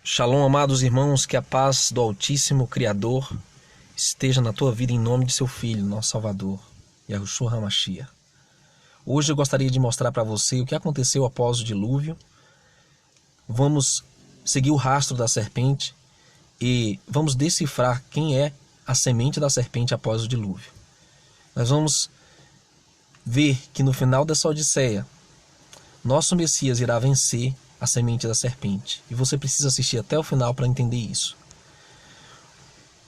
Shalom, amados irmãos, que a paz do Altíssimo Criador esteja na tua vida em nome de seu Filho, nosso Salvador, Yahushua HaMashiach. Hoje eu gostaria de mostrar para você o que aconteceu após o dilúvio. Vamos seguir o rastro da serpente e vamos decifrar quem é a semente da serpente após o dilúvio. Nós vamos ver que no final dessa odisseia, nosso Messias irá vencer a semente da serpente. E você precisa assistir até o final para entender isso.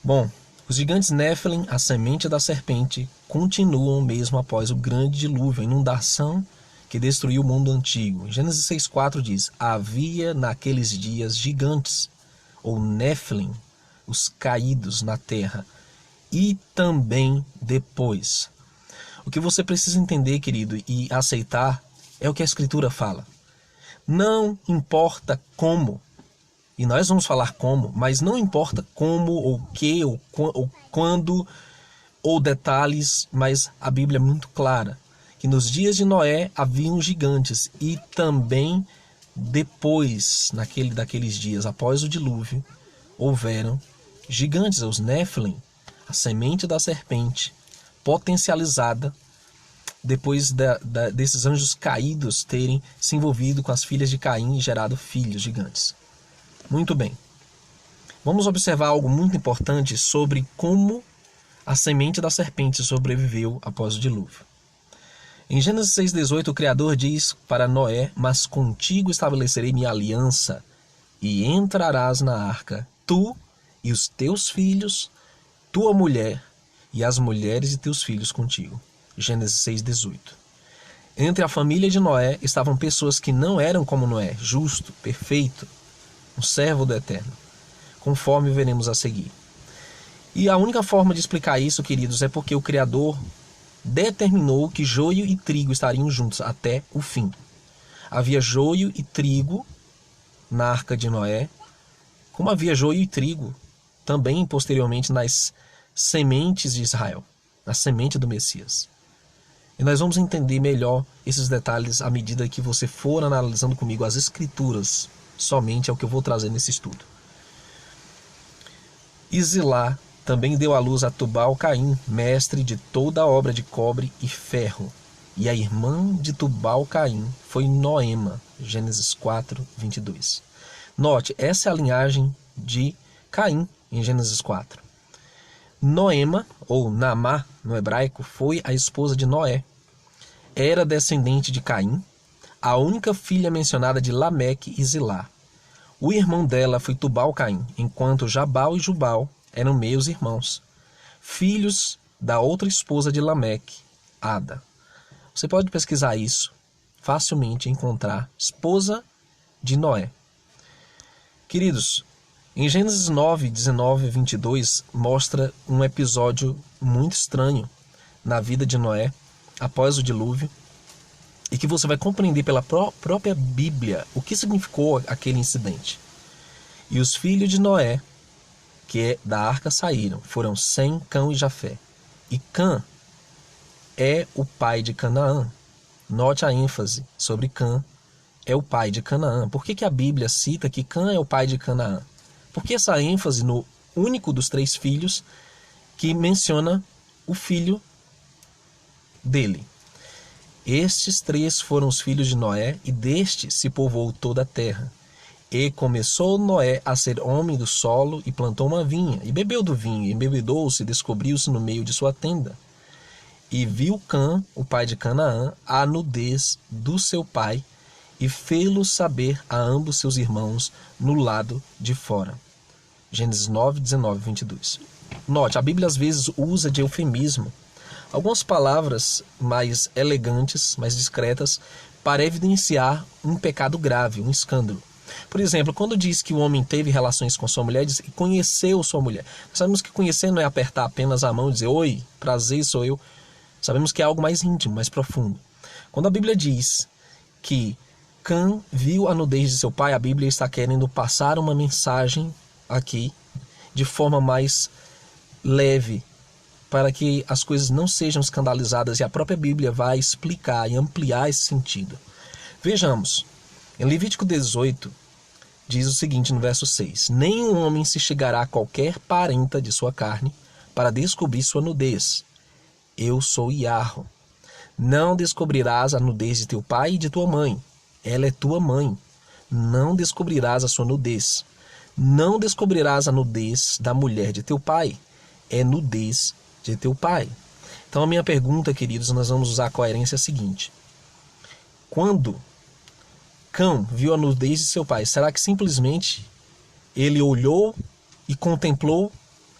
Bom, os gigantes Nephilim, a semente da serpente, continuam mesmo após o grande dilúvio, a inundação que destruiu o mundo antigo. Gênesis 6,4 diz: havia naqueles dias gigantes, ou Nephilim, os caídos na terra, e também depois. O que você precisa entender, querido, e aceitar é o que a Escritura fala. Não importa como, e nós vamos falar como, mas não importa como, ou que, ou quando, ou detalhes, mas a Bíblia é muito clara, que nos dias de Noé haviam gigantes, e também depois, daqueles dias, após o dilúvio, houveram gigantes, os Nephilim, a semente da serpente, potencializada, depois desses anjos caídos terem se envolvido com as filhas de Caim e gerado filhos gigantes. Muito bem. Vamos observar algo muito importante sobre como a semente da serpente sobreviveu após o dilúvio. Em Gênesis 6,18, o Criador diz para Noé: mas contigo estabelecerei minha aliança, e entrarás na arca, tu e os teus filhos, tua mulher e as mulheres de teus filhos contigo. Gênesis 6,18. Entre a família de Noé estavam pessoas que não eram como Noé, justo, perfeito, um servo do Eterno, conforme veremos a seguir. E a única forma de explicar isso, queridos, é porque o Criador determinou que joio e trigo estariam juntos até o fim. Havia joio e trigo na arca de Noé, como havia joio e trigo também posteriormente nas sementes de Israel, na semente do Messias. E nós vamos entender melhor esses detalhes à medida que você for analisando comigo as Escrituras. Somente é o que eu vou trazer nesse estudo. E Zilá também deu à luz a Tubal-Caim, mestre de toda a obra de cobre e ferro. E a irmã de Tubal-Caim foi Noema. Gênesis 4, 22. Note, essa é a linhagem de Caim em Gênesis 4. Noema, ou Naamá no hebraico, foi a esposa de Noé. Era descendente de Caim, a única filha mencionada de Lameque e Zilá. O irmão dela foi Tubal-Caim, enquanto Jabal e Jubal eram meios irmãos, filhos da outra esposa de Lameque, Ada. Você pode pesquisar isso, facilmente encontrar esposa de Noé. Queridos, em Gênesis 9, 19 e 22, mostra um episódio muito estranho na vida de Noé após o dilúvio, e que você vai compreender pela própria Bíblia o que significou aquele incidente. E os filhos de Noé, que da arca saíram, foram Sem, Cão e Jafé. E Cã é o pai de Canaã. Note a ênfase sobre Cã, é o pai de Canaã. Por que a Bíblia cita que Cã é o pai de Canaã? Porque essa ênfase no único dos 3 filhos que menciona o filho dele. Estes 3 foram os filhos de Noé, e deste se povoou toda a terra. E começou Noé a ser homem do solo, e plantou uma vinha, e bebeu do vinho, e embebedou-se, e descobriu-se no meio de sua tenda. E viu Cã, o pai de Canaã, a nudez do seu pai, e fê-lo saber a ambos seus irmãos no lado de fora. Gênesis 9, 19 e 22. Note, a Bíblia às vezes usa de eufemismo algumas palavras mais elegantes, mais discretas, para evidenciar um pecado grave, um escândalo. Por exemplo, quando diz que o homem teve relações com sua mulher, diz que conheceu sua mulher. Nós sabemos que conhecer não é apertar apenas a mão e dizer: oi, prazer, sou eu. Sabemos que é algo mais íntimo, mais profundo. Quando a Bíblia diz que Cã viu a nudez de seu pai, a Bíblia está querendo passar uma mensagem aqui de forma mais leve, para que as coisas não sejam escandalizadas, e a própria Bíblia vai explicar e ampliar esse sentido. Vejamos, em Levítico 18, diz o seguinte no verso 6: nenhum homem se chegará a qualquer parenta de sua carne para descobrir sua nudez. Eu sou Iarro. Não descobrirás a nudez de teu pai e de tua mãe. Ela é tua mãe. Não descobrirás a sua nudez. Não descobrirás a nudez da mulher de teu pai. É nudez de teu pai. Então a minha pergunta, queridos, nós vamos usar a coerência seguinte. Quando Cão viu a nudez de seu pai, será que simplesmente ele olhou e contemplou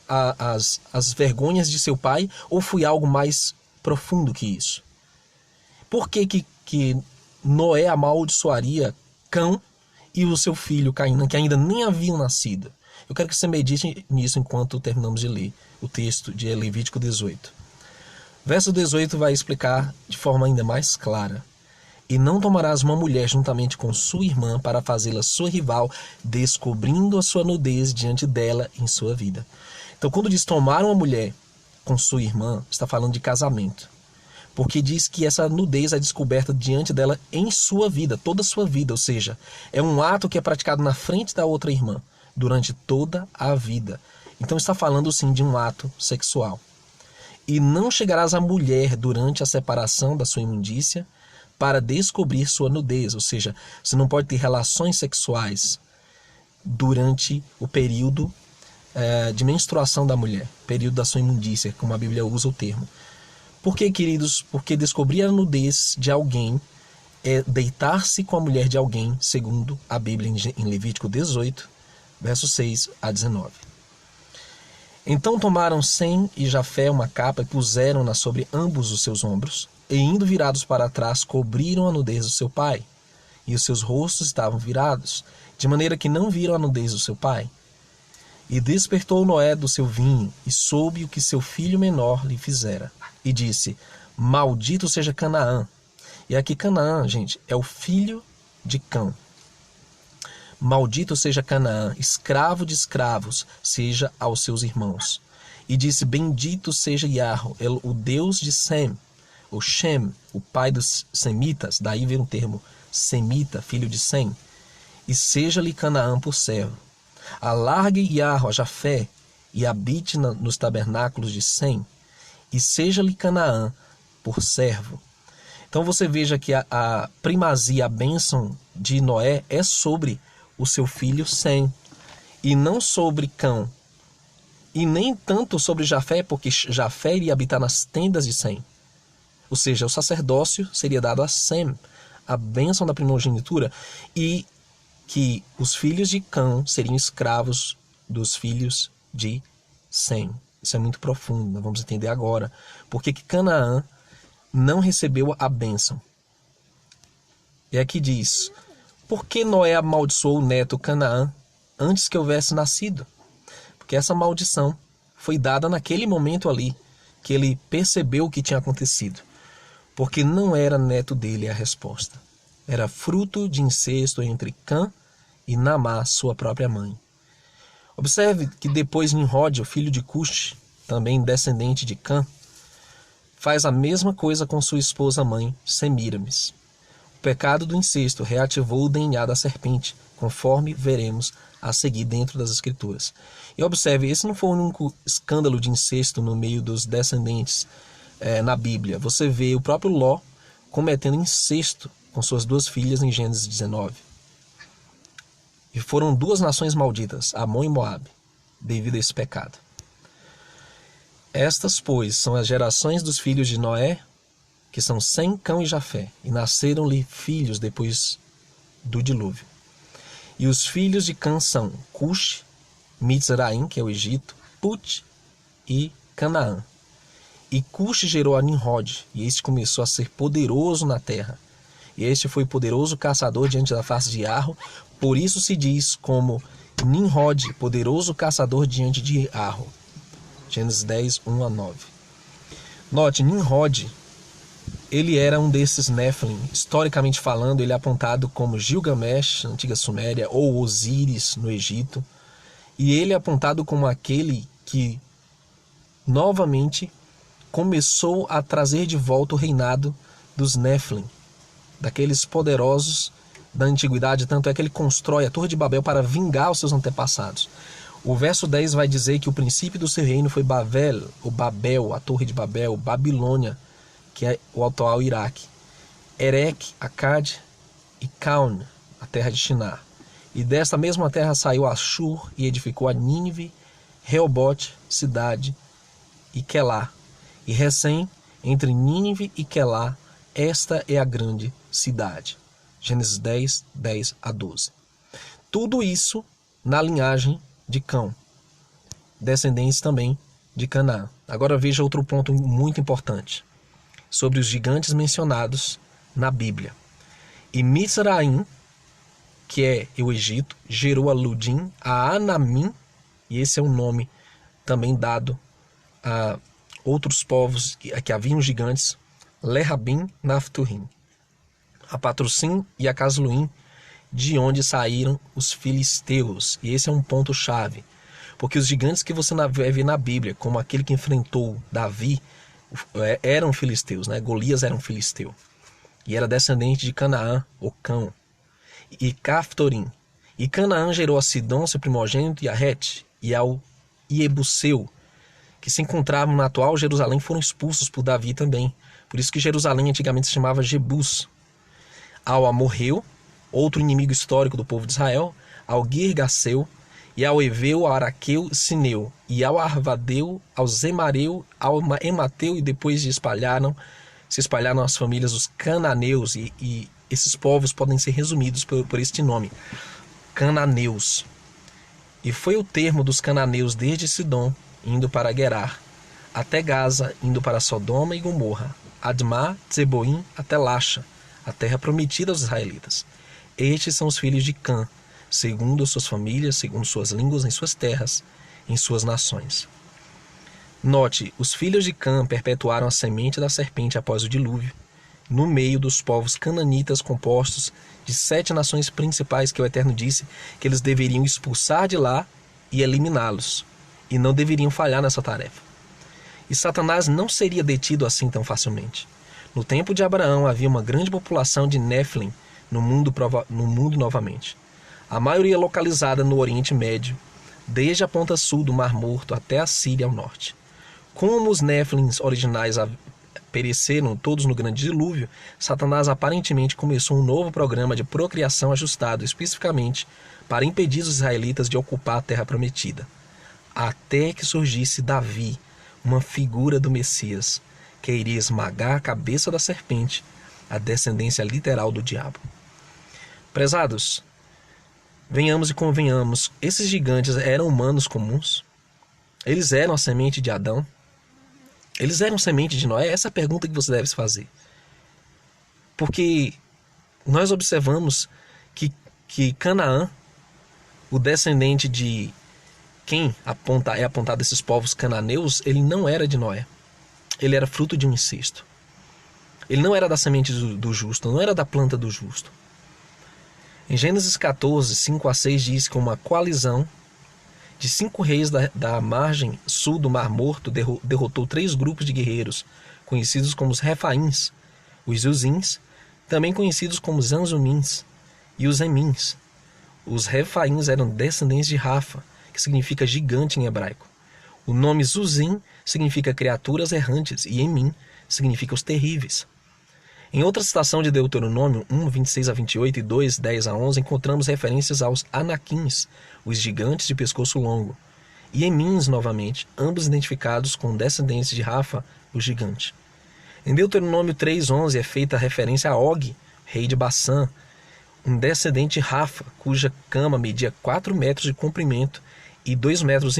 as vergonhas de seu pai, ou foi algo mais profundo que isso? Por que Noé amaldiçoaria Cão e o seu filho Cainã, que ainda nem haviam nascido? Eu quero que você medite nisso enquanto terminamos de ler o texto de Levítico 18. Verso 18 vai explicar de forma ainda mais clara. E não tomarás uma mulher juntamente com sua irmã para fazê-la sua rival, descobrindo a sua nudez diante dela em sua vida. Então, quando diz tomar uma mulher com sua irmã, está falando de casamento. Porque diz que essa nudez é descoberta diante dela em sua vida, toda a sua vida. Ou seja, é um ato que é praticado na frente da outra irmã, durante toda a vida. Então, está falando sim de um ato sexual. E não chegarás à mulher durante a separação da sua imundícia, para descobrir sua nudez, ou seja, você não pode ter relações sexuais durante o período de menstruação da mulher, período da sua imundícia, como a Bíblia usa o termo. Por que, queridos? Porque descobrir a nudez de alguém é deitar-se com a mulher de alguém, segundo a Bíblia em Levítico 18, versos 6 a 19. Então tomaram Sem e Jafé uma capa e puseram-na sobre ambos os seus ombros, e indo virados para trás, cobriram a nudez do seu pai, e os seus rostos estavam virados, de maneira que não viram a nudez do seu pai. E despertou Noé do seu vinho, e soube o que seu filho menor lhe fizera, e disse: maldito seja Canaã. E aqui Canaã, gente, é o filho de Cão. Maldito seja Canaã, escravo de escravos, seja aos seus irmãos. E disse: bendito seja Iarro, o Deus de Sem, o Shem, o pai dos semitas, daí vem o termo semita, filho de Sem, e seja-lhe Canaã por servo. Alargue Iarro a Jafé, e habite nos tabernáculos de Sem, e seja-lhe Canaã por servo. Então você veja que a primazia, a bênção de Noé é sobre o seu filho Sem, e não sobre Cão, e nem tanto sobre Jafé, porque Jafé iria habitar nas tendas de Sem. Ou seja, o sacerdócio seria dado a Sem, a bênção da primogenitura, e que os filhos de Cão seriam escravos dos filhos de Sem. Isso é muito profundo, nós vamos entender agora. Por que Canaã não recebeu a bênção? E aqui diz: por que Noé amaldiçoou o neto Canaã antes que houvesse nascido? Porque essa maldição foi dada naquele momento ali, que ele percebeu o que tinha acontecido. Porque não era neto dele a resposta. Era fruto de incesto entre Cã e Naamá, sua própria mãe. Observe que depois Nimrod, o filho de Cush, também descendente de Cã, faz a mesma coisa com sua esposa mãe, Semíramis. O pecado do incesto reativou o DNA da serpente, conforme veremos a seguir dentro das Escrituras. E observe, esse não foi o único escândalo de incesto no meio dos descendentes na Bíblia. Você vê o próprio Ló cometendo incesto com suas duas filhas em Gênesis 19. E foram duas nações malditas, Amon e Moabe, devido a esse pecado. Estas, pois, são as gerações dos filhos de Noé, que são Sem, Cão e Jafé, e nasceram-lhe filhos depois do dilúvio. E os filhos de Cã são Cush, Mitzraim, que é o Egito, Put e Canaã. E Cush gerou a Nimrod, e este começou a ser poderoso na terra. E este foi poderoso caçador diante da face de Iarro, por isso se diz como Nimrod, poderoso caçador diante de Iarro. Gênesis 10, 1 a 9. Note, Nimrod, ele era um desses Nephilim. Historicamente falando, ele é apontado como Gilgamesh, na antiga Suméria, ou Osíris, no Egito. E ele é apontado como aquele que, novamente, começou a trazer de volta o reinado dos Nephilim, daqueles poderosos da antiguidade, tanto é que ele constrói a Torre de Babel para vingar os seus antepassados. O verso 10 vai dizer que o princípio do seu reino foi Babel, o Babel, a Torre de Babel, Babilônia, que é o atual Iraque, Erech, Acade e Caun, a terra de Shinar. E desta mesma terra saiu Ashur e edificou a Nínive, Reobote, cidade, e Quelá. E recém, entre Nínive e Quelá, esta é a grande cidade. Gênesis 10, 10 a 12. Tudo isso na linhagem de Cão, descendentes também de Canaã. Agora veja outro ponto muito importante sobre os gigantes mencionados na Bíblia. E Mizraim, que é o Egito, gerou a Ludim, a Anamim, e esse é um nome também dado a outros povos que haviam gigantes, Lerabim, Nafthurim, a Patrussim e a Casluim, de onde saíram os filisteus. E esse é um ponto-chave, porque os gigantes que você vai ver na Bíblia, como aquele que enfrentou Davi, eram filisteus, né? Golias era um filisteu, e era descendente de Canaã, ou Cão, e Caftorim. E Canaã gerou a Sidom, seu primogênito, e a Het, e ao Iebuseu, que se encontravam na atual Jerusalém, foram expulsos por Davi também. Por isso que Jerusalém antigamente se chamava Jebus. Ao Amorreu, outro inimigo histórico do povo de Israel, ao Girgaseu, e ao Eveu, ao Araqueu, Sineu, e ao Arvadeu, ao Zemareu, ao Emateu, e depois se espalharam as famílias dos cananeus, e esses povos podem ser resumidos por este nome, cananeus. E foi o termo dos cananeus desde Sidom, indo para Gerar, até Gaza, indo para Sodoma e Gomorra, Admá, Zeboim, até Lacha, a terra prometida aos israelitas. Estes são os filhos de Cã, segundo suas famílias, segundo suas línguas, em suas terras, em suas nações. Note, os filhos de Cã perpetuaram a semente da serpente após o dilúvio, no meio dos povos cananitas compostos de 7 nações principais que o Eterno disse que eles deveriam expulsar de lá e eliminá-los, e não deveriam falhar nessa tarefa. E Satanás não seria detido assim tão facilmente. No tempo de Abraão havia uma grande população de Néfilim no mundo novamente. A maioria localizada no Oriente Médio, desde a ponta sul do Mar Morto até a Síria ao norte. Como os Néfilins originais pereceram todos no grande dilúvio, Satanás aparentemente começou um novo programa de procriação ajustado especificamente para impedir os israelitas de ocupar a terra prometida, até que surgisse Davi, uma figura do Messias, que iria esmagar a cabeça da serpente, a descendência literal do diabo. Prezados, venhamos e convenhamos, esses gigantes eram humanos comuns? Eles eram a semente de Adão? Eles eram semente de Noé? Essa é a pergunta que você deve se fazer. Porque nós observamos que Canaã, o descendente de quem é apontado esses povos cananeus, ele não era de Noé. Ele era fruto de um incesto. Ele não era da semente do justo, não era da planta do justo. Em Gênesis 14, 5 a 6 diz que uma coalizão de 5 reis da margem sul do Mar Morto derrotou 3 grupos de guerreiros, conhecidos como os Refaíns, os Zuzins, também conhecidos como os Anzumins, e os Emins. Os Refaíns eram descendentes de Rafa, que significa gigante em hebraico. O nome Zuzim significa criaturas errantes e Emim significa os terríveis. Em outra citação de Deuteronômio 1, 26 a 28 e 2, 10 a 11, encontramos referências aos Anaquins, os gigantes de pescoço longo, e Emins novamente, ambos identificados com descendentes de Rafa, o gigante. Em Deuteronômio 3:11 é feita referência a Og, rei de Bassã, um descendente de Rafa, cuja cama media 4 metros de comprimento e 2,5 metros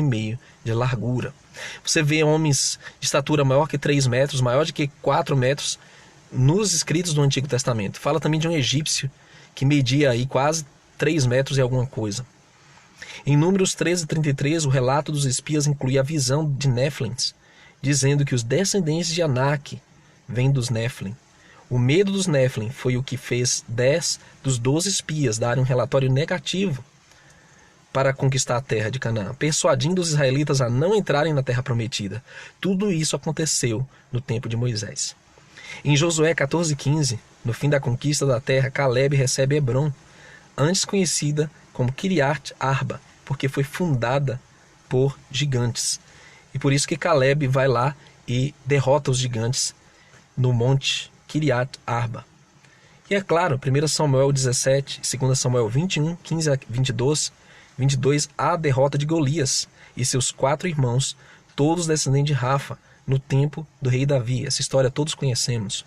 de largura. Você vê homens de estatura maior que 3 metros, maior do que 4 metros, nos escritos do Antigo Testamento. Fala também de um egípcio que media aí quase 3 metros e alguma coisa. Em Números 13:33, o relato dos espias inclui a visão de Néfilins, dizendo que os descendentes de Anak vêm dos Néfilim. O medo dos Néfilim foi o que fez 10 dos 12 espias darem um relatório negativo para conquistar a terra de Canaã, persuadindo os israelitas a não entrarem na terra prometida. Tudo isso aconteceu no tempo de Moisés. Em Josué 14,15, no fim da conquista da terra, Caleb recebe Hebron, antes conhecida como Kiriat Arba, porque foi fundada por gigantes. E por isso que Caleb vai lá e derrota os gigantes no monte Kiriat Arba. E é claro, 1 Samuel 17, 2 Samuel 21, 15 a 22, a derrota de Golias e seus 4 irmãos, todos descendentes de Rafa, no tempo do rei Davi. Essa história todos conhecemos.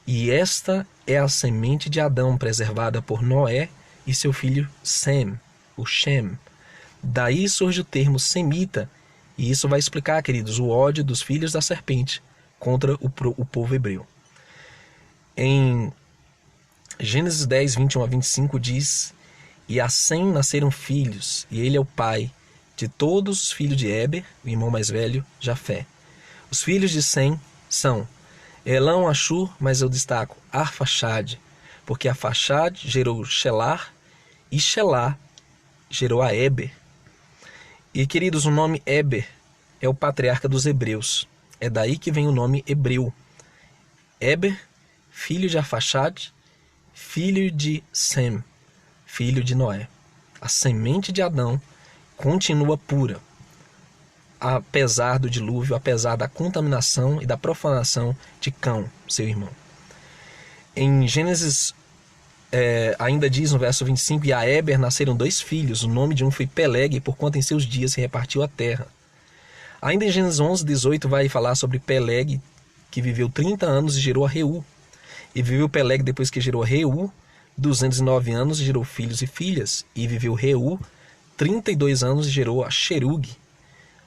E esta é a semente de Adão preservada por Noé e seu filho Sem, o Shem. Daí surge o termo semita, e isso vai explicar, queridos, o ódio dos filhos da serpente contra o povo hebreu. Em Gênesis 10, 21 a 25 diz: E a Sem nasceram filhos, e ele é o pai de todos os filhos de Eber, o irmão mais velho, Jafé. Os filhos de Sem são Elão, Ashur, mas eu destaco Arfaxade, porque Arfaxade gerou Shelar, e Shelar gerou a Eber. E, queridos, o nome Eber é o patriarca dos hebreus. É daí que vem o nome hebreu. Eber, filho de Arfaxade, filho de Sem, filho de Noé. A semente de Adão continua pura, apesar do dilúvio, apesar da contaminação e da profanação de Cão, seu irmão. Em Gênesis, ainda diz no verso 25, e a Eber nasceram 2 filhos, o nome de um foi Peleg, porquanto em seus dias se repartiu a terra. Ainda em Gênesis 11, 18 vai falar sobre Peleg, que viveu 30 anos e gerou a Reu. E viveu Peleg depois que gerou a Reu 209 anos e gerou filhos e filhas. E viveu Reu 32 anos e gerou a Serug,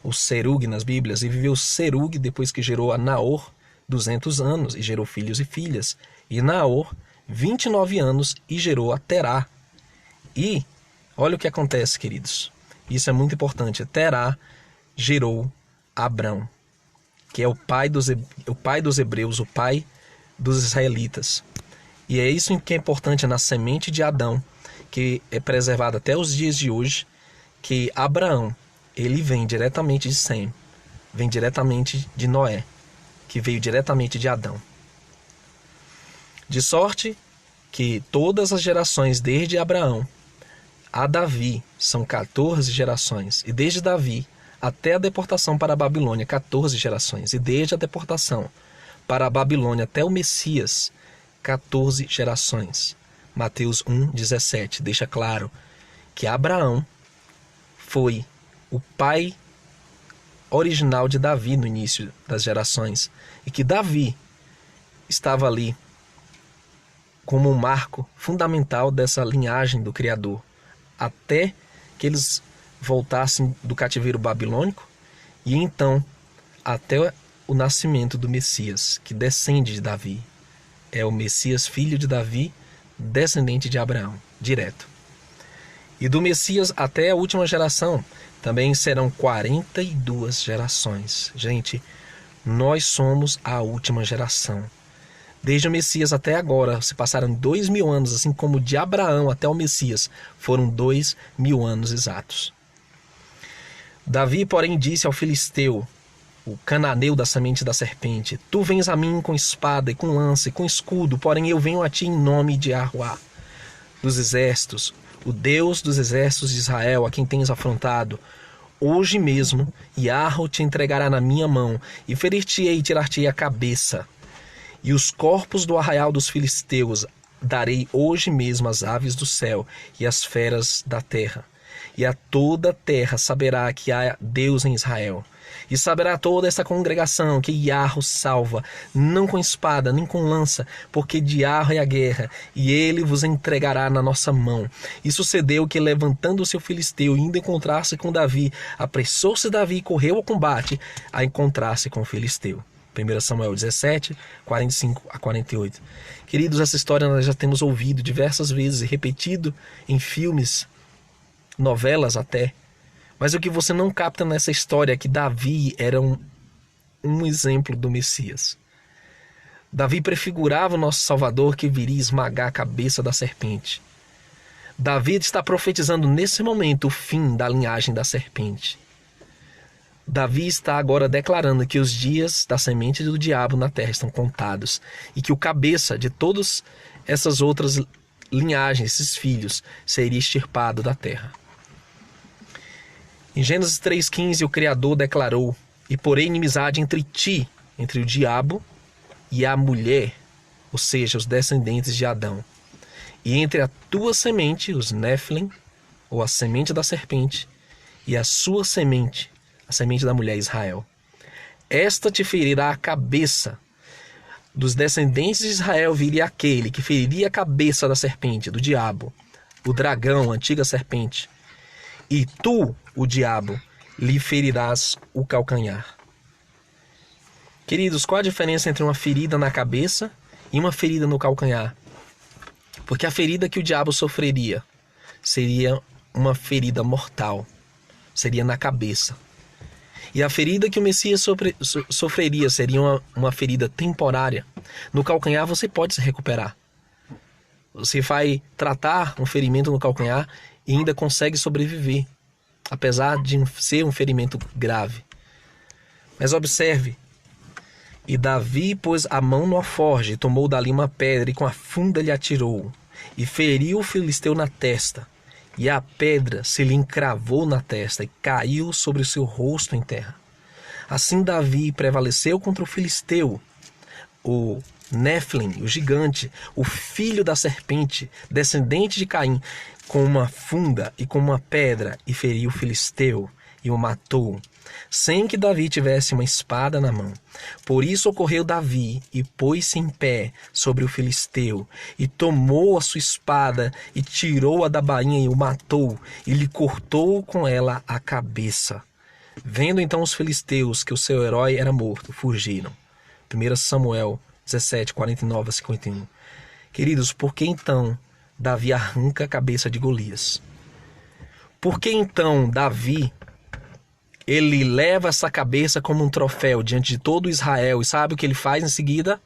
o Serug nas Bíblias. E viveu Serug depois que gerou a Naor 200 anos e gerou filhos e filhas. E Naor 29 anos e gerou a Terá. E olha o que acontece, queridos. Isso é muito importante. Terá gerou Abrão, que é o pai dos hebreus, o pai dos israelitas. E é isso que é importante na semente de Adão, que é preservada até os dias de hoje, que Abraão, ele vem diretamente de Sem, vem diretamente de Noé, que veio diretamente de Adão. De sorte que todas as gerações desde Abraão a Davi são 14 gerações, e desde Davi até a deportação para a Babilônia, 14 gerações, e desde a deportação para a Babilônia até o Messias, 14 gerações. Mateus 1,17 deixa claro que Abraão foi o pai original de Davi no início das gerações, e que Davi estava ali como um marco fundamental dessa linhagem do Criador, até que eles voltassem do cativeiro babilônico, e então até o nascimento do Messias, que descende de Davi. É o Messias, filho de Davi, descendente de Abraão, direto. E do Messias até a última geração também serão 42 gerações. Gente, nós somos a última geração. Desde o Messias até agora se passaram 2.000 anos, assim como de Abraão até o Messias foram 2.000 anos exatos. Davi, porém, disse ao filisteu, o cananeu da semente da serpente: Tu vens a mim com espada e com lança e com escudo, porém eu venho a ti em nome de Yahuá dos exércitos, o Deus dos exércitos de Israel, a quem tens afrontado. Hoje mesmo Yahu te entregará na minha mão, e ferir-te-ei e tirar-te-ei a cabeça. E os corpos do arraial dos filisteus darei hoje mesmo às aves do céu e às feras da terra. E a toda a terra saberá que há Deus em Israel. E saberá toda essa congregação que Yahu salva, não com espada, nem com lança, porque de Yahu é a guerra, e ele vos entregará na nossa mão. E sucedeu que, levantando-se o filisteu e indo encontrar-se com Davi, apressou-se Davi e correu ao combate a encontrar-se com o filisteu. 1 Samuel 17, 45 a 48. Queridos, essa história nós já temos ouvido diversas vezes e repetido em filmes, novelas até. Mas o que você não capta nessa história é que Davi era um exemplo do Messias. Davi prefigurava o nosso Salvador, que viria esmagar a cabeça da serpente. Davi está profetizando nesse momento o fim da linhagem da serpente. Davi está agora declarando que os dias da semente do diabo na terra estão contados e que o cabeça de todas essas outras linhagens, esses filhos, seria extirpado da terra. Em Gênesis 3,15, o Criador declarou: e porém inimizade entre ti, entre o diabo e a mulher, ou seja, os descendentes de Adão, e entre a tua semente, os Néfilim, ou a semente da serpente, e a sua semente, a semente da mulher Israel. Esta te ferirá a cabeça. Dos descendentes de Israel viria aquele que feriria a cabeça da serpente, do diabo, o dragão, a antiga serpente. E tu, o diabo, lhe ferirás o calcanhar. Queridos, qual a diferença entre uma ferida na cabeça e uma ferida no calcanhar? Porque a ferida que o diabo sofreria seria uma ferida mortal, seria na cabeça. E a ferida que o Messias sofreria seria uma ferida temporária. No calcanhar você pode se recuperar. Você vai tratar um ferimento no calcanhar e ainda consegue sobreviver, apesar de ser um ferimento grave. Mas observe: e Davi pôs a mão no alforje, tomou dali uma pedra e com a funda lhe atirou, e feriu o filisteu na testa. E a pedra se lhe encravou na testa e caiu sobre o seu rosto em terra. Assim Davi prevaleceu contra o filisteu, o Néfilim, o gigante, o filho da serpente, descendente de Caim, com uma funda e com uma pedra, e feriu o filisteu e o matou, sem que Davi tivesse uma espada na mão. Por isso ocorreu Davi e pôs-se em pé sobre o filisteu, e tomou a sua espada e tirou-a da bainha e o matou, e lhe cortou com ela a cabeça. Vendo então os filisteus que o seu herói era morto, fugiram. 1 Samuel 17, 49 a 51. Queridos, por que então Davi arranca a cabeça de Golias? Por que então Davi ele leva essa cabeça como um troféu diante de todo Israel? E sabe o que ele faz em seguida?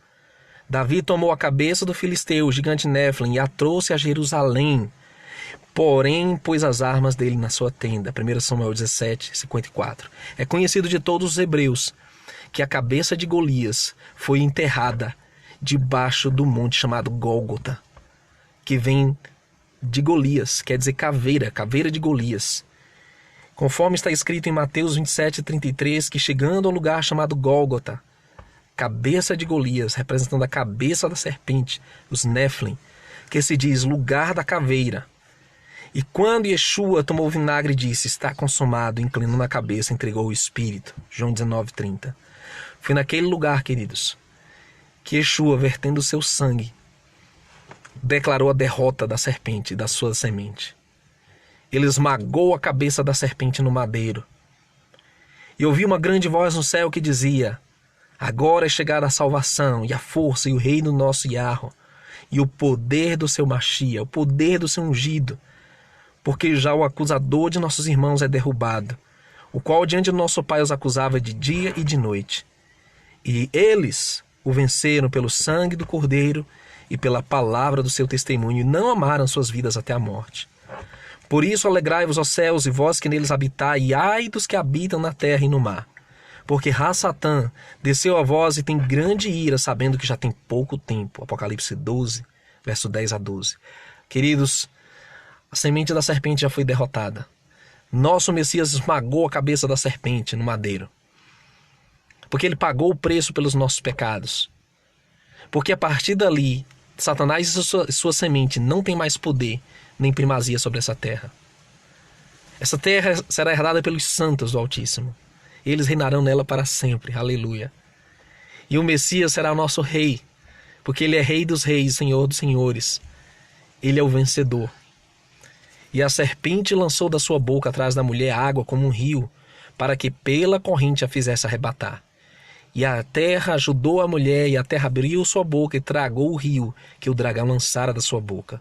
Davi tomou a cabeça do filisteu, o gigante Néfilim, e a trouxe a Jerusalém. Porém, pôs as armas dele na sua tenda. 1 Samuel 17, 54. É conhecido de todos os hebreus que a cabeça de Golias foi enterrada debaixo do monte chamado Gólgota, que vem de Golias, quer dizer caveira, caveira de Golias. Conforme está escrito em Mateus 27, 33, que chegando ao lugar chamado Gólgota, cabeça de Golias, representando a cabeça da serpente, os Néfilim, que se diz lugar da caveira. E quando Yeshua tomou o vinagre e disse: está consumado, inclinando a cabeça, entregou o Espírito. João 19, 30. Foi naquele lugar, queridos, que Yeshua, vertendo o seu sangue, declarou a derrota da serpente e da sua semente. Ele esmagou a cabeça da serpente no madeiro. E ouvi uma grande voz no céu que dizia: agora é chegada a salvação, e a força, e o reino do nosso Yahweh, e o poder do seu Machia, o poder do seu ungido, porque já o acusador de nossos irmãos é derrubado, o qual diante do nosso Pai os acusava de dia e de noite. E eles o venceram pelo sangue do Cordeiro e pela palavra do seu testemunho, e não amaram suas vidas até a morte. Por isso alegrai-vos, ó céus, e vós que neles habitai, e ai dos que habitam na terra e no mar. Porque Ra-Satã desceu a vós e tem grande ira, sabendo que já tem pouco tempo. Apocalipse 12, verso 10 a 12. Queridos, a semente da serpente já foi derrotada. Nosso Messias esmagou a cabeça da serpente no madeiro. Porque ele pagou o preço pelos nossos pecados. Porque a partir dali, Satanás e sua semente não tem mais poder nem primazia sobre essa terra. Essa terra será herdada pelos santos do Altíssimo. Eles reinarão nela para sempre. Aleluia. E o Messias será o nosso rei, porque ele é rei dos reis, senhor dos senhores. Ele é o vencedor. E a serpente lançou da sua boca atrás da mulher água como um rio, para que pela corrente a fizesse arrebatar. E a terra ajudou a mulher, e a terra abriu sua boca e tragou o rio que o dragão lançara da sua boca.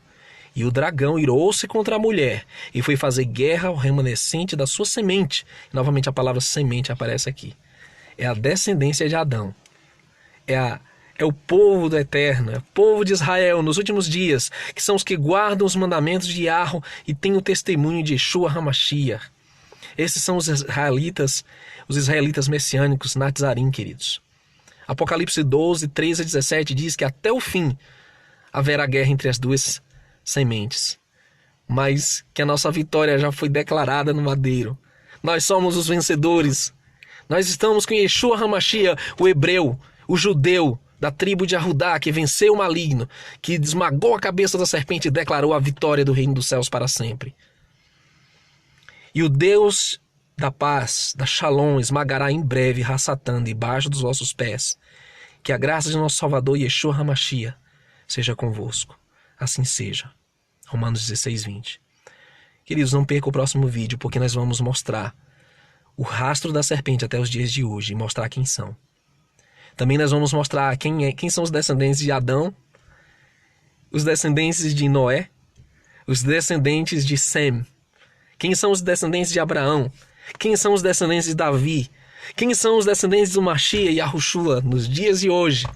E o dragão irou-se contra a mulher e foi fazer guerra ao remanescente da sua semente. E, novamente a palavra semente aparece aqui. É a descendência de Adão. É o povo do Eterno, é o povo de Israel nos últimos dias, que são os que guardam os mandamentos de Yahweh e têm o testemunho de Yeshua HaMashiach. Esses são os israelitas messiânicos Natzarim, queridos. Apocalipse 12, 13 a 17 diz que até o fim haverá guerra entre as duas sementes, mas que a nossa vitória já foi declarada no madeiro. Nós somos os vencedores. Nós estamos com Yeshua HaMashiach, o hebreu, o judeu da tribo de Arudá, que venceu o maligno, que esmagou a cabeça da serpente e declarou a vitória do reino dos céus para sempre. E o Deus da paz, da Shalom, esmagará em breve Rassatã debaixo dos vossos pés. Que a graça de nosso Salvador Yeshua HaMashiach seja convosco. Assim seja. Romanos 16, 20. Queridos, não perca o próximo vídeo, porque nós vamos mostrar o rastro da serpente até os dias de hoje e mostrar quem são. Também nós vamos mostrar quem são os descendentes de Adão, os descendentes de Noé, os descendentes de Sem. Quem são os descendentes de Abraão? Quem são os descendentes de Davi? Quem são os descendentes do Mashiach e Yahushua nos dias de hoje?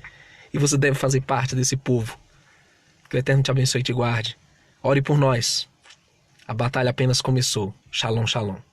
E você deve fazer parte desse povo. Que o Eterno te abençoe e te guarde. Ore por nós. A batalha apenas começou. Shalom, shalom.